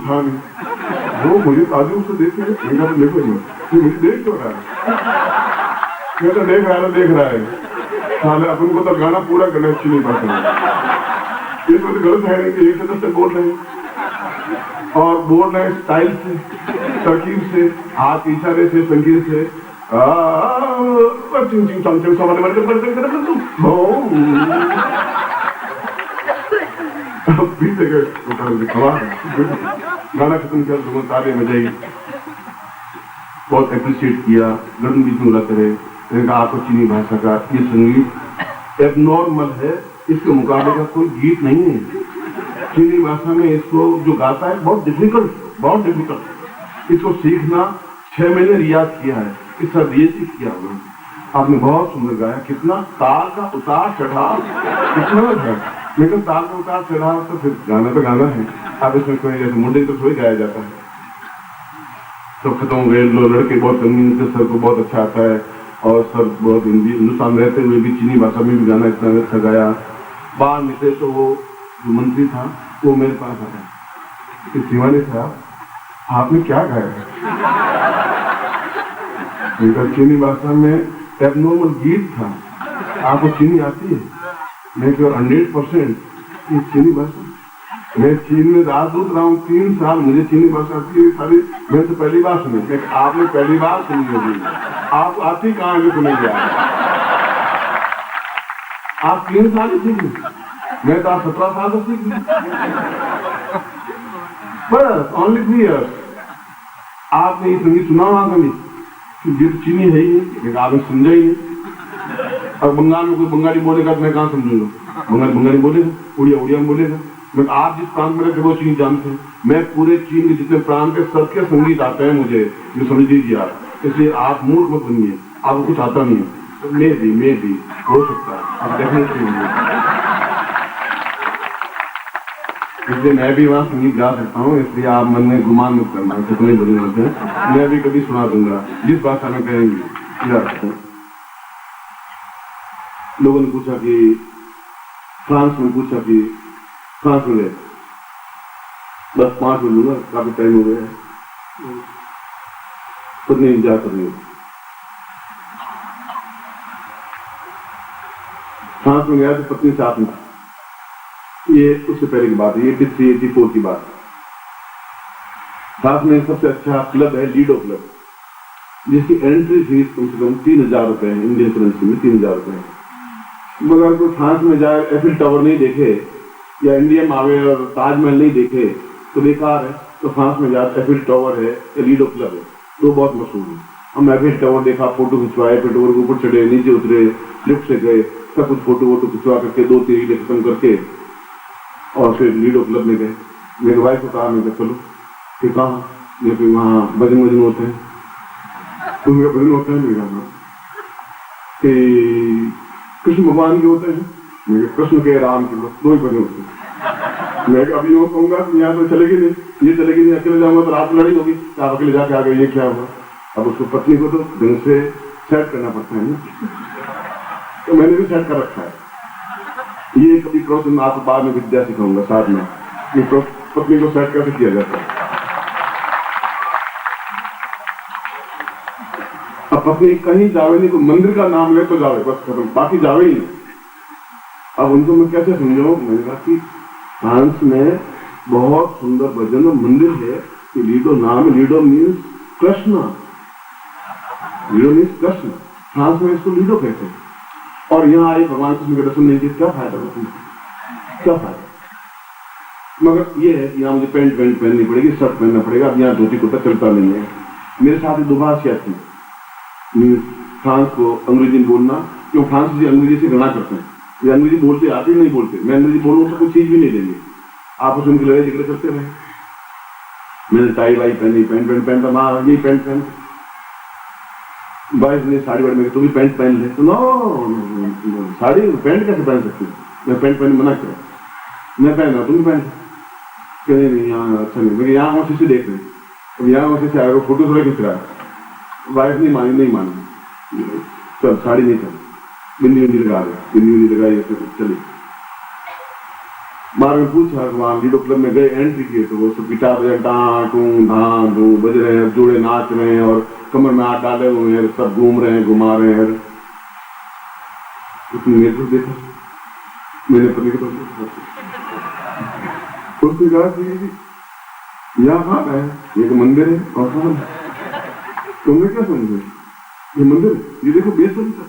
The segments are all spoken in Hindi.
था नहीं। वो मुझे ताजुब से देखे, देखो ये मुझे देख क्यों रहा है? मैं तो देख रहा है साले अपन को तो गाना पूरा करना अच्छी नहीं बात है। ये तो गलत है नहीं कि एक तरफ से बोल रहे हैं और बोल रहे हैं स्टाइल से, तरकीब से, हाथ के इशारे से, संगीत से। गाना खत्म किया तो ताले बजाई, बहुत अप्रिशिएट किया। गर्म बीच में बुलाते रहे। आपको चीनी भाषा का ये संगीत एबनॉर्मल है, इसके मुकाबले का कोई गीत नहीं है। चीनी भाषा में इसको जो गाता है बहुत डिफिकल्ट। इसको सीखना 6 महीने रियाज किया है, इस सब ये सीख किया होगा। आपने बहुत सुंदर गाया, कितना ताल का उतार चढ़ाव कितना है, लेकिन ताल का उतार चढ़ाव तो फिर गाना तो गाना है। अब इसमें कोई जैसे मुंडे तो थोड़ी गाया जाता है। तो खत्म हो गए लो लड़के, बहुत कमी, सर को बहुत अच्छा आता है और सर बहुत हिंदुस्तान में रहते हुए भी चीनी भाषा में भी गाना इतना अच्छा गाया। बाहर निकले तो वो जो मंत्री था वो मेरे पास आया, दीवाने साहब आपने क्या गाया? चीनी भाषा में एबनॉर्मल गीत था, आपको चीनी आती है? मैं 100% ये चीनी भाषा, मैं चीन में राजदूत रहा हूँ 3 साल, मुझे चीनी भाषा आती है सारी। मैंने तो पहली बार सुनी, आपने पहली बार सुनी होगी, आप आती कहाँ है सुनेंगे? आप 3 साल ही सीख, मैं तो आप 17 साल से सीख ली, बस ओनली 3 years। आपने ये संगीत सुना वहां कभी? ये तो चीनी है ही नहीं, आपने समझा ही नहीं। और बंगाल में कोई बंगाली बोलेगा तो मैं कहाँ समझूंगा? बंगाली बोलेगा, उड़िया बोलेगा। मैं आप जिस प्रांत में रहते वो चीन जानते हैं, मैं पूरे चीन के जितने प्रांत के सबके संगीत आते हैं मुझे, जो समझ लीजिए आप। इसलिए आप मूर्ख मत बनिए, आपको कुछ आता नहीं है। तो मैं भी हो सकता है, आप डेफिनेटली होंगे। इसलिए मैं भी वहाँ संगीत गा सकता हूँ, इसलिए आप मन में गुमान मत करना, कितने बड़े होते हैं। मैं भी कभी सुना दूंगा जिस भाषा में कहेंगे। लोगों ने पूछा कि फ्रांस में फ्रांस में गए, बस 5 मिनट लूंगा, काफी टाइम हो गया है, खुद नहीं इंतजार कर रही हूँ। फ्रांस में गया तो पत्नी साथ में, ये उससे पहले की बात है, ये 83-84 की बात। फ्रांस में सबसे अच्छा क्लब है लीडो क्लब, जिसकी एंट्री फीस कम से कम 3000 रुपए है, इंडियन करेंसी में 3000 रुपए है। मगर कोई फ्रांस में जाए एफिल टावर नहीं देखे या इंडिया में आवे और ताजमहल नहीं देखे तो बेकार है। तो फ्रांस में जाए एफिल टावर है या लीडो क्लब है, तो बहुत मशहूर है। हम एफिल टावर देखा, फोटो खिंचवाए, फिर टावर के ऊपर चढ़े, नीचे उतरे, लिफ्ट से गए, सब कुछ फोटो खिंचवा करके 2-3 रीलें खत्म करके और फिर लीडो क्लब में गए। मेरे वाइफ को कहा, मैं चलो कि कहा, फिर वहाँ भजन होते हैं, तो मेरा भजन होता है मेरा कि कृष्ण भगवान के होते हैं, मेरे कृष्ण के राम के, बस 2 ही भजन होते हैं। मैं अभी वो कहूंगा यहाँ तो चलेगी नहीं, ये चलेगी नहीं, अकेले जाऊंगा तो रात लड़ी होगी, आप अकेले जाके आ गए, ये क्या हुआ? अब उसको पत्नी को तो ढंग से सेट करना पड़ता है ना, तो मैंने भी सेट कर रखा है। ये कभी क्रॉस में आपको बाद में विद्या सिखाऊंगा साथ में, पत्नी को सेट कैसे किया जाता है। अब पत्नी कहीं जावे नहीं, तो मंदिर का नाम ले तो जावे, बस खत्म, बाकी जावे ही नहीं। अब उनको मैं कैसे समझाऊं? मैंने कहा कि फ्रांस में बहुत सुंदर भजन मंदिर है, कि लीडो नाम, ludo means Krishna, ludo means Krishna, France में इसको लीडो कहते हैं। और यहाँ आए भगवान कृष्ण के दर्शन नहीं किए, क्या फायदा होता है, क्या फायदा? मगर ये है कि यहाँ मुझे पैंट पहननी पड़ेगी, शर्ट पहनना पड़ेगा। अब यहाँ धोती कुर्ता चलता नहीं है। मेरे साथ दुभाषिया थी, फ्रांस को अंग्रेजी बोलना, क्यों फ्रांस अंग्रेजी से घृणा करते हैं, वे अंग्रेजी बोलते आते नहीं बोलते। मैं अंग्रेजी बोलूँ तो कोई चीज भी नहीं देंगे, आपस में लड़ाई झगड़े करते रहे। मैंने टाई वाई पहनी, पैंट पहनता, माँ यही पैंट पहन, बॉयज ने साड़ी वाड़ी में, तो भी पैंट पहन ले, तो नो साड़ी पैंट कैसे पहन सकती हूँ? मैं पैंट पहन मना किया, मैं पहन रहा, तुम भी पहन, नहीं यहाँ अच्छा नहीं, मैं यहाँ वहाँ से देख रहे, अब यहाँ वहाँ से आएगा, फोटो थोड़ा खींच रहा है, वाइफ नहीं मानी, चल साड़ी नहीं चल, बिंदी लगा रहे, बिंदी लगाई, चली। बार में पूछा वहां लीडो क्लब में गए, एंट्री किए तो वो सब गिटार बजा ढां बज रहे हैं, जोड़े नाच रहे हैं और कमर में हाथ डाले हुए हैं, सब घूम रहे हैं, घुमा रहे हैं। उसने मेरे को देखा, मैंने पत्नी को उसने कहा कि यहाँ कहाँ है, ये तो मंदिर है। और तुमने क्या समझे ये मंदिर है? ये देखो बेसन था,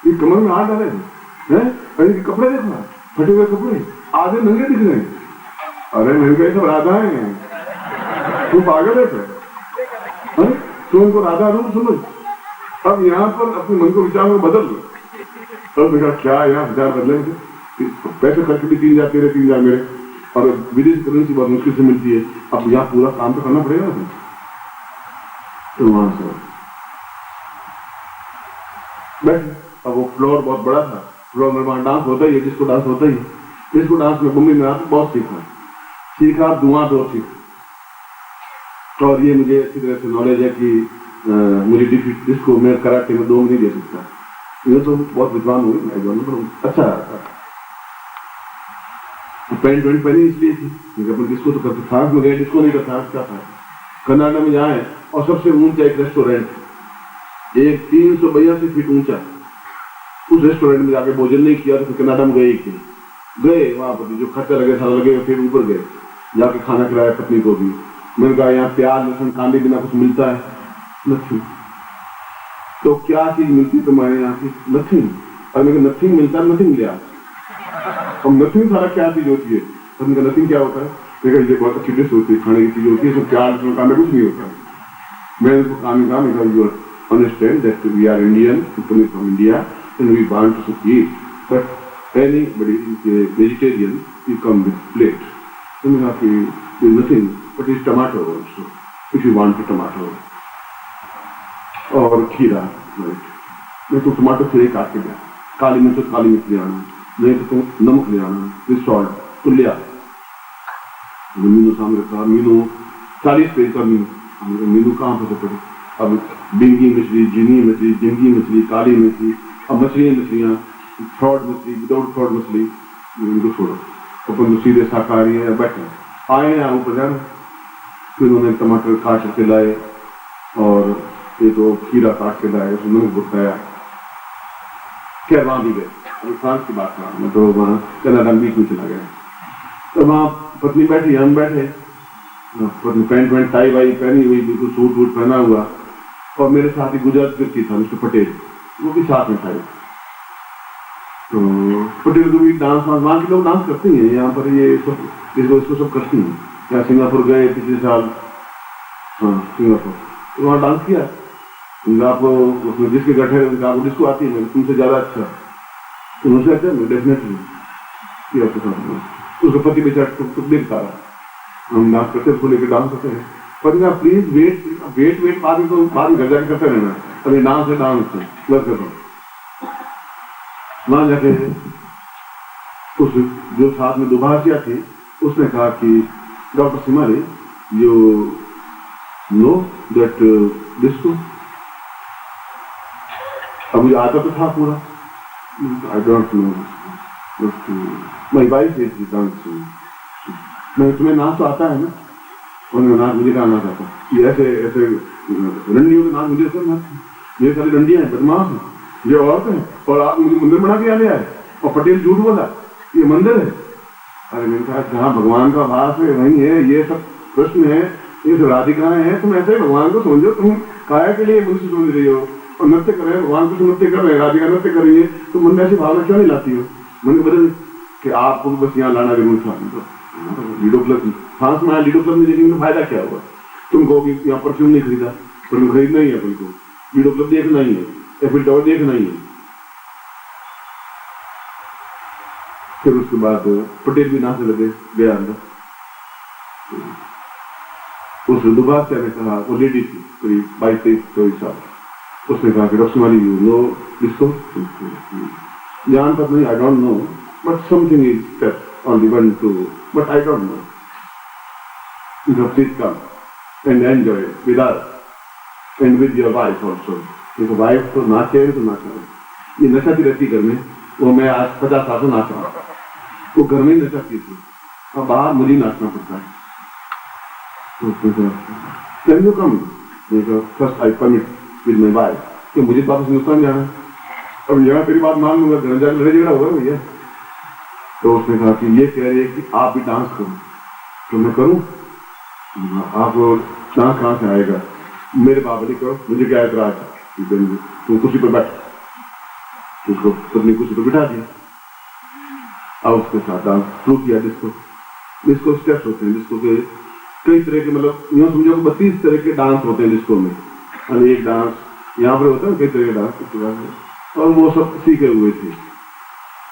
ये कमर में हाथ डाले हैं, इनके कपड़े देखो, फटे हुए कपड़े, आधे नंगे दिख रहे हैं। अरे मैंने कहा सब राधाएं हैं, तू पागल है फिर? तू उनको राधा रूप समझ। अब यहाँ पर अपने मन को विचार को बदल लो। तब देखा क्या यहाँ विचार बदले, पैसे खर्च भी 3,000 तेरे 3,000 मेरे, और विदेशी करेंसी बहुत मुश्किल से मिलती है। अब यहाँ पूरा काम तो करना पड़ेगा ना। तो वहां से बैठे, अब वो फ्लोर बहुत बड़ा था, फ्लोर में वहां डांस होता ही है, जिसको डांस होता ही है। जिसको डांस में मुंबई में आकर बहुत सीखा धुआं तो सीखा। और ये मुझे अच्छी तरह से नॉलेज है कि मुझे डिफीट इसको मैं कराटे में 2 नहीं दे सकता। ये तो बहुत विद्वान हुई, मैं पर अच्छा पैंट वेंट पहनी इसलिए थी अपन डिस्को तो करते, फ्रांस में गए डिस्को नहीं था, फ्रांस क्या था। कनाडा में जाए और सबसे ऊंचा एक रेस्टोरेंट, एक 382 फीट ऊंचा, उस रेस्टोरेंट में जाके भोजन नहीं किया तो कनाडा में गए वहां पर जो खर्चा लगे सारा लगे, फिर ऊपर गए जाके खाना खिलाया पत्नी को भी। मैंने कहा यहाँ प्याज लहसुन कांदे बिना कुछ मिलता है? नथिंग। तो क्या चीज मिलती तुम्हारे यहाँ की? नथिंग। और मेरे नथिंग मिलता है, नथिंग लिया। अब नथिंग सारा क्या चीज होती है? नथिंग क्या होता है? देखा ये बहुत अच्छी डिश होती है, खाने की चीज होती है, सब प्याज लहसुन कांदे कुछ नहीं होता। मैंने उसको काम कहा, you understand that we are Indian, coming from India, and we want to eat. But anybody is a vegetarian, you come with plate. So we have to nothing, but it's tomato also. If you want a tomato और खीरा, right? मैं तो टमाटो खीरे काट के गया, काली मिर्च तो काली मिर्च ले आना, नहीं तो नमक ले आना, फिर सॉल्ट तो ले आ। मीनू सामने रखा, मीनू 40 पेज का मीनू कहाँ पर पड़े? अब बिंगी मछली, जिनी मछली, जिंगी मछली, काली मछली, अब मछलियाँ, फ्रॉड मछली, विदाउट फ्रॉड मछली, इनको छोड़ो। अपन तो सीधे शाकाहारी है, बैठे आए हैं ऊपर जाना। फिर उन्होंने टमाटर काट के लाए और ये तो खीरा काट के लाए, उसमें नमक बताया। खैर वहां भी गए, अभी फ्रांस की बात करा, मैं तो वहां कनाडा बीच में चला गया। तो वहां पत्नी बैठी, हम बैठे, पत्नी पैंट वैंट टाई वाई पहनी हुई, बिल्कुल सूट वूट पहना हुआ, और मेरे साथ ही गुजरात व्यक्ति था मिस्टर पटेल, वो भी साथ में था। तो पटेल को भी डांस वहां के लोग डांस करते हैं, यहाँ पर ये सब इसको सब करती हैं। यहाँ सिंगापुर गए पिछले साल, हाँ सिंगापुर, तो वहाँ डांस किया। आपको उसमें जिसके गठ है उनका आपको डिस्को आती है, तुमसे ज्यादा अच्छा, तो मुझसे अच्छा डेफिनेटली किया उसका पति बेचारा टुक देखता रहा, हम डांस करते उसको लेकर डांस करते हैं। पर प्लीज वेट बाद में घर जाके करते रहना, अभी डांस है डांस है बस कर दो। वहां जाके उस जो साथ में दुभाषिया थी, उसने कहा कि डॉक्टर सिमारी यू नो दैट डिस्को। अब मुझे आता तो था पूरा, I don't know, my wife is dancing. मैं तुम्हें नाच तो आता है ना? और नाच मुझे क्या नाच आता? ये ऐसे ऐसे रंडियों के नाच मुझे सब नाच, ये सारी रंडियां हैं, बदमाश हैं, ये औरत है, और आप मुझे मंदिर बना के आने आए, और पटेल झूठ बोला ये मंदिर है। अरे मैंने कहा जहाँ भगवान का वास है वहीं है, ये सब कृष्ण है, ये सब राधिकाएं हैं, तुम ऐसे भगवान को समझो, तुम काया के लिए मनुष्य समझ रही हो, और नृत्य कर रहे हैं, भगवान को नृत्य कर रहे हैं, राधिका नृत्य कर रही है, तो मन में ऐसी भावना क्यों नहीं लाती हो? मैंने बदल कि आपको बस यहाँ लाना जरूर था। लीडो क्लब फ्रांस में आया, लीडो क्लब में देखने में फायदा क्या हुआ? तुम कहोगे यहाँ परफ्यूम नहीं खरीदा, पर खरीदना ही है अपन को, लीडो क्लब देखना ही है, एफिल टावर देखना ही है। फिर उसके बाद पटेल भी नाचने लगे, गया अंदर। उस दुभाषिया ने कहा, वो लेडी थी करीब 22-23 साल, उसने कहा कि रसमाली यू नो डिस्को? जानता नहीं, I don't know, but something is that only 1-2, but I don't know. Please come and enjoy with us and with your wife also. देखो वाइफ तो नाचे तो नाचा, ये नचाती रहती घर में, वो मैं आज 50 साल से नाच रहा हूँ, वो घर में ही नचाती थी, और बाहर मुझे नाचना पड़ता है। तो can you come, first I permit with my wife कि मुझे वापस हिंदुस्तान जाना है, अब यहाँ तेरी बात मान लूंगा, घर जाकर लड़ाई झगड़ा होगा भैया। तो उसने कहा कि ये कह रही है कि आप भी डांस करो, तो मैं करूं? आप डांस कहाँ से आएगा? मेरे बाबा ने करो, मुझे क्या एतराज है, तुम कुर्सी पर बैठ। उसको पत्नी कुर्सी पर बिठा दिया, अब उसके साथ डांस शुरू किया। डिस्को स्टेप्स होते हैं, डिस्को के कई तरह के, मतलब यूँ समझो 32 तरह के डांस होते हैं डिस्को में। और एक डांस यहाँ पर होता है, कई तरह के डांस, और वो सब सीखे हुए थे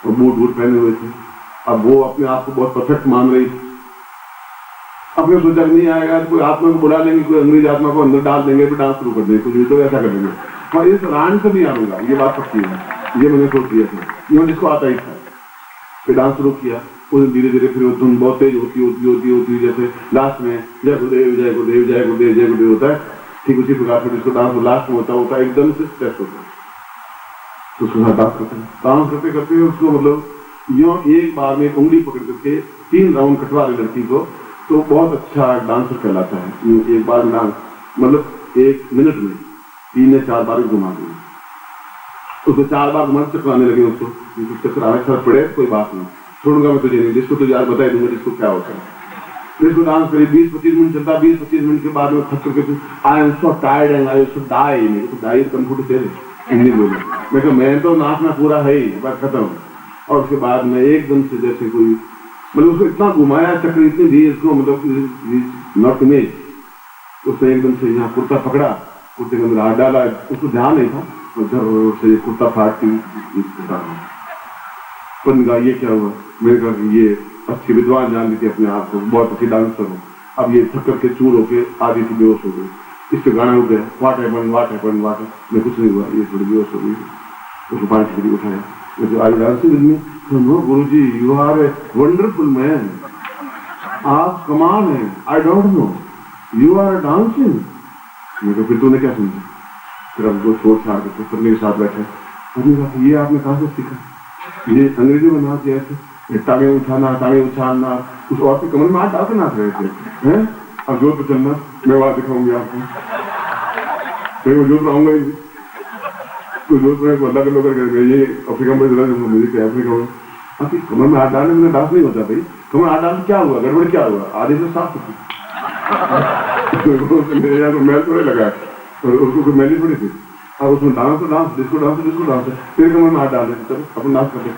और बूट पहने हुए थे। अब वो अपने आप को बहुत परफेक्ट मान रही थी। अपने सोचा नहीं आएगा तो कोई आत्मा को बुला लेंगे, कोई अंग्रेज आत्मा को अंदर डाल देंगे, फिर डांस शुरू कर देंगे, कुछ तो ऐसा कर देंगे। और इस रान से नहीं आऊंगा, ये बात पक्की है, ये मैंने सोच लिया था, ये जिसको आता ही था। फिर डांस शुरू किया, उस धीरे धीरे फिर धुन बहुत तेज होती, जैसे लास्ट में जय गुरुदेव जय गुरुदेव जय गुरुदेव जय गुरुदेव होता है, ठीक उसी प्रकार से जिसको डांस लास्ट में होता है एकदम से स्टेप होता है, तो उसके साथ डांस करते करते उसको मतलब यूँ एक बार में उंगली पकड़ करके 3 राउंड कटवा रहे लड़की को, तो बहुत अच्छा डांसर कहलाता है। एक बार डांस मतलब 1 मिनट में 3 या 4 बार घुमा देंगे, उसको 4 बार घुमा चकराने लगे, उसको चकराने सर पड़े कोई बात नहीं, छोड़ूंगा मैं तुझे नहीं, जिसको तुझे आज बता दूंगा जिसको क्या होता है। जिसको डांस करी 20-25 मिनट चलता, 20-25 मिनट के बाद में थक करके I am so tired and I should die, मेरे को डाई कंप्यूटर दे हिंदी बोले। मैं कहा मैं तो नाचना पूरा है ही, बात खत्म। और उसके बाद में एकदम से जैसे कोई मतलब उसको इतना घुमाया, चक्र इतनी दी इसको, मतलब नॉट इमेज, उसने एकदम से यहाँ कुर्ता पकड़ा, कुर्ते के अंदर हाथ डाला, उसको ध्यान नहीं था, और जब से कुर्ता फाटती पर कहा ये क्या हुआ? मैंने कहा कि ये अच्छी विद्वान जान ली थी अपने आप को, बहुत अच्छी डांसर हो, अब ये थक के चूर होके आधी से बेहोश हो गई, इससे गाना रुक गया, वाट हैपेंड मैं कुछ नहीं हुआ, ये थोड़ी बेहोश हो गई, उसको पानी से उठाया, I dancing with me, no Guruji you are a wonderful man, आप कमाल है, I don't know you are dancing. मैं फिर तूने क्या समझा? फिर हमको छोड़ छाड़ के पत्नी के साथ बैठे, ये आपने कहाँ से सीखा? ये अंग्रेजी में नाच ऐसे टांगे उछालना, उस औरत के कमर में हाथ डाल के नाच रहे थे, हैं? अब जोर पर चलना, मैं वहां दिखाऊंगी आपको, फिर मैं जोर पर आऊंगा ही, तो जोर पर अल्लाह के लोग ये अफ्रीका में मुझे क्या अफ्रीका में आपकी कमर में हाथ डालने में डांस नहीं होता भाई, कमर हाथ डालने क्या हुआ, गड़बड़ क्या हुआ, आधे से साफ होती मेरे यहाँ तो मैल थोड़े लगा, उसको कोई मैली थोड़ी थी, अब उसमें डांस तो डांस, डिस्को डांस, फिर कमर में हाथ डाल देते, चलो अपन डांस करते।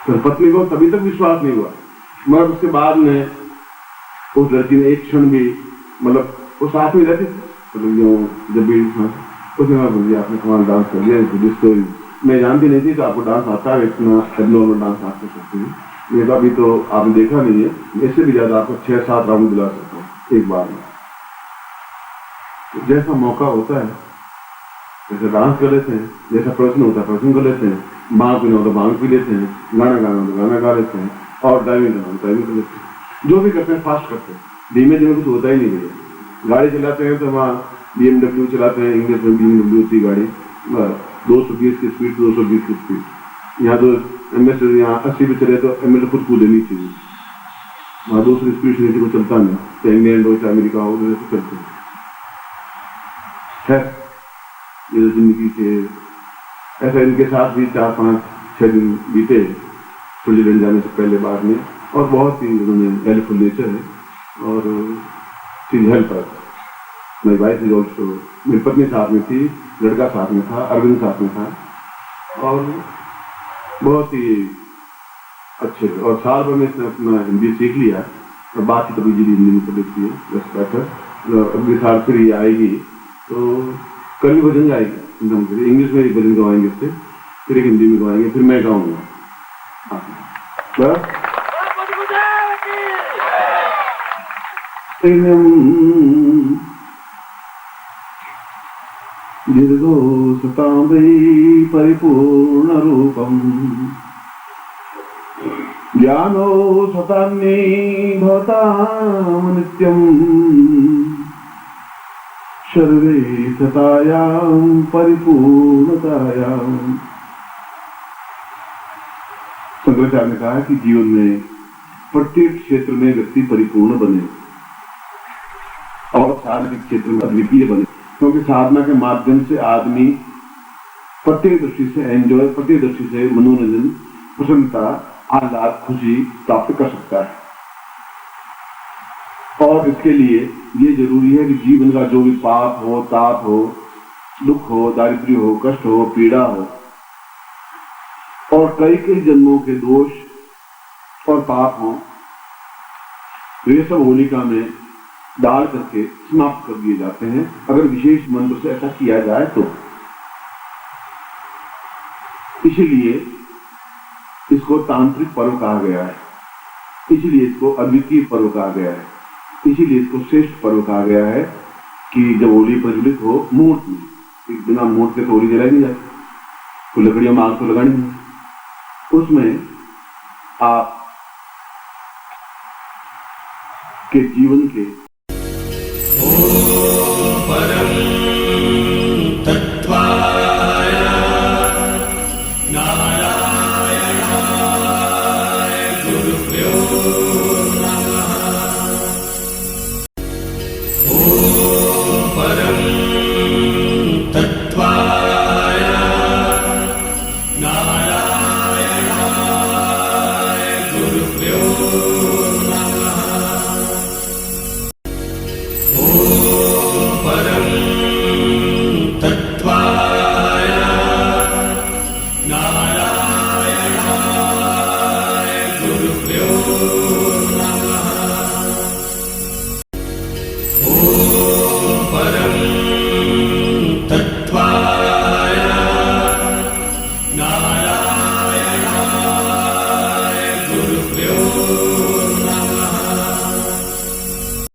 तो पत्नी को तभी तक विश्वास नहीं हुआ, मगर उसके बाद में उस लड़की ने एक क्षण भी मतलब वो साथ में रहती, मतलब जब भी उसने कहा बोलिए आपने कमाल डांस कर लिया, डिस्को मैं जानती नहीं थी तो आपको डांस आता है, इतना एबनॉर्मल डांस आप कर सकते हैं, मैं अभी तो आपने देखा नहीं है, इससे भी ज्यादा आपको 6-7 राउंड दिला सकता हूँ एक बार में। तो जैसा मौका होता है जैसे डांस कर लेते हैं, जैसा प्रश्न होता है प्रश्न कर लेते हैं, बांग पीना होता है बांग पी लेते हैं, गाना गाना होता गाना गा लेते हैं, और ड्राइविंग करना ड्राइविंग कर लेते हैं, जो भी करते हैं फास्ट करते हैं, धीमे धीमे कुछ होता ही नहीं भैया। गाड़ी चलाते हैं तो वहाँ BMW चलाते हैं, इंग्लिश में BMW होती गाड़ी, 220 की स्पीड 220 की स्पीड, यहाँ तो MS यहाँ 80 पे चले तो MS खुद कूदे नीचे, वहाँ दूसरी स्पीड से नीचे को चलता नहीं, चाहे इंग्लैंड हो चाहे अमेरिका हो उधर से चलते हैं। ये जिंदगी के ऐसा इनके साथ भी 4-5-6 दिन बीते स्विट्जरलैंड जाने से पहले बाद में, और बहुत ही उन्होंने हेल्पफुल नेचर है और चीज हेल्पर। मेरी वाइफ इज ऑल्सो, मेरी पत्नी साथ में थी, लड़का साथ में था, अरविंद साथ में था, और बहुत ही अच्छे। और साल भर में इसने अपना हिंदी सीख लिया और बात ही कभी हिंदी में कर देती है, बस बेटर। अगले साल फिर ये आएगी तो कल भी भजन गाएगी, इंग्लिश में एक भजन गवाएंगे इससे, फिर एक हिंदी में गवाएंगे, फिर मैं गाऊंगा। निर्दोषताम्बै परिपूर्ण रूपम् ज्ञानो सतान्ये भवतां नित्यम् सर्वे सतायां परिपूर्णतायां। शंकराचार्य ने कहा कि जीवन में प्रत्येक क्षेत्र में व्यक्ति परिपूर्ण बने और शारीरिक क्षेत्र में अद्वितीय बने, क्योंकि साधना के माध्यम से आदमी प्रत्येक दृष्टि से एंजॉय, प्रत्येक दृष्टि से मनोरंजन, प्रसन्नता, आह्लाद, खुशी प्राप्त कर सकता है। और इसके लिए ये जरूरी है कि जीवन का जो भी पाप हो, ताप हो, दुख हो, दारिद्र्य हो, कष्ट हो, पीड़ा हो और कई कई जन्मों के दोष और पाप हो, वे सब होलिका में डाल करके समाप्त कर दिए जाते हैं अगर विशेष मंत्र से ऐसा किया जाए तो। इसीलिए इसको तांत्रिक पर्व कहा गया है, इसीलिए इसको अद्वितीय पर्व कहा गया है, इसीलिए इसको श्रेष्ठ पर्व कहा गया है कि जब होली प्रज्वलित हो मुहूर्त में, बिना मुहूर्त के तो होली जलाई नहीं जाती, तो लकड़ियों में आग तो लगानी है, उसमें आप के जीवन के